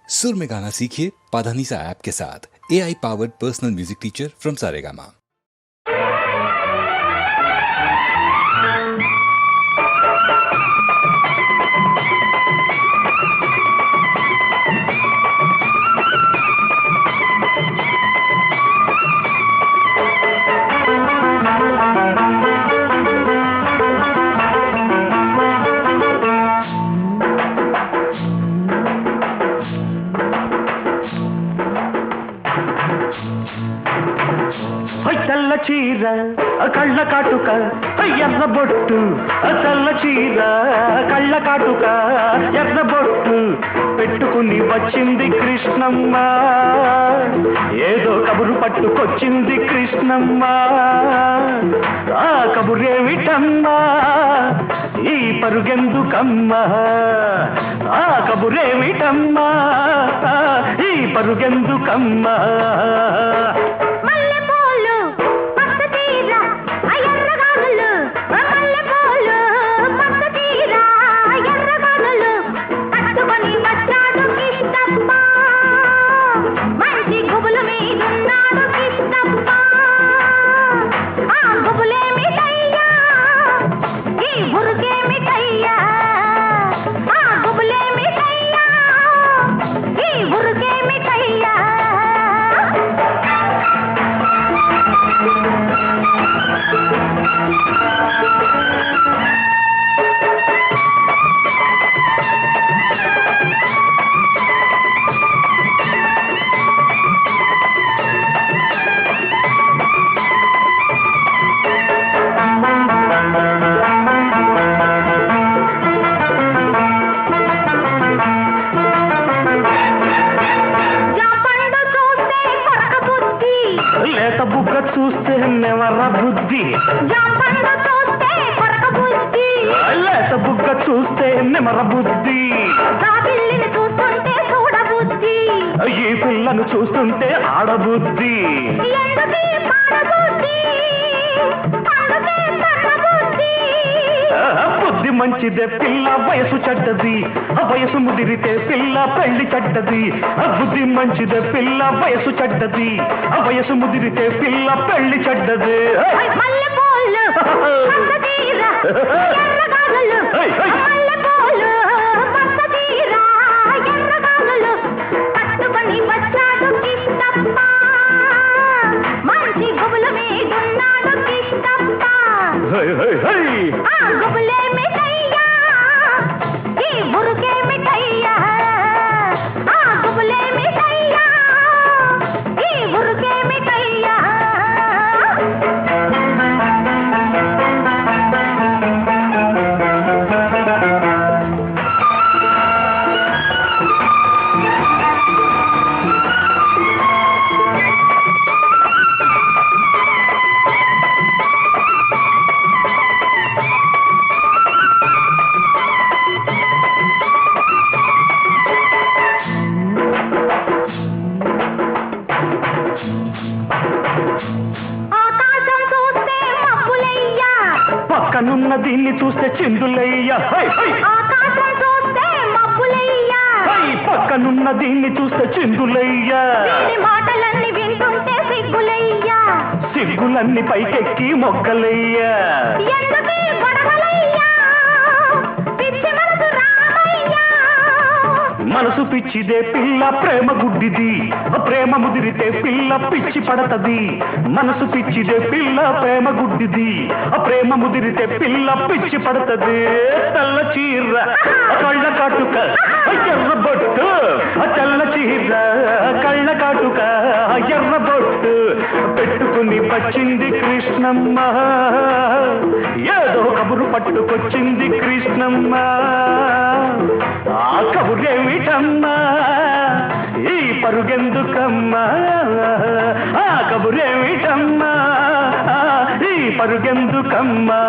सुर में गाना सीखिए पाधानीसा ऐप के साथ। AI powered personal music teacher from Saregama. తెల్ల చీర కళ్ళ కాటుక ఎర్ర బొట్టు తెల్ల చీర కళ్ళ కాటుక ఎర్ర బొట్టు పెట్టుకుని వచ్చింది కృష్ణమ్మ, ఏదో కబురు పట్టుకొచ్చింది కృష్ణమ్మ. ఆ కబురేమిటమ్మా ఈ పరుగెందుకమ్మా, ఆ కబురేమిటమ్మా ఈ పరుగెందుకమ్మా. లేత బుగ్గ చూస్తే నెవర బుద్ధి, లేత బుగ్గ చూస్తే నెమర బుద్ధి, ఈ పిల్లను చూస్తుంటే ఆడబుద్ధి. బుద్ధి మంచిదే పిల్ల వయసు చెడ్డది, వయసు ముదిరితే పిల్ల పెళ్లి చెడ్డది. బుద్ధి మంచిదే పిల్ల వయసు చెడ్డది, వయసు ముదిరితే పిల్ల పెళ్లి చెడ్డది. పక్కనున్న దీన్ని చూస్తే చిందులయ్యా, పక్కనున్న దీన్ని చూస్తే చిందులయ్యా. మాటలన్నీ వింటుంటే సిగ్గులయ్యా, సిగ్గులన్నీ పైకెక్కి మొక్కలయ్యా. మనసు పిచ్చిదే పిల్ల ప్రేమ గుడ్డిది, ప్రేమ ముదిరితే పిల్ల పిచ్చి పడతది. మనసు పిచ్చిదే పిల్ల ప్రేమ గుడ్డిది, ప్రేమ ముదిరితే పిల్ల పిచ్చి పడతది. తెల్ల చీర కళ్ళ కాటుక ఎర్ర బొట్టు, తెల్ల చీర కళ్ళ కాటుక ఎర్ర బొట్టు పెట్టుకుని వచ్చింది కృష్ణమ్మ, ఏదో కబురు పట్టుకొచ్చింది కృష్ణమ్మ. ఆ కబురేమిటమ్మా ఈ పరుగెందుకమ్మా, ఆ కబురేమిటమ్మా ఈ పరుగెందుకమ్మా.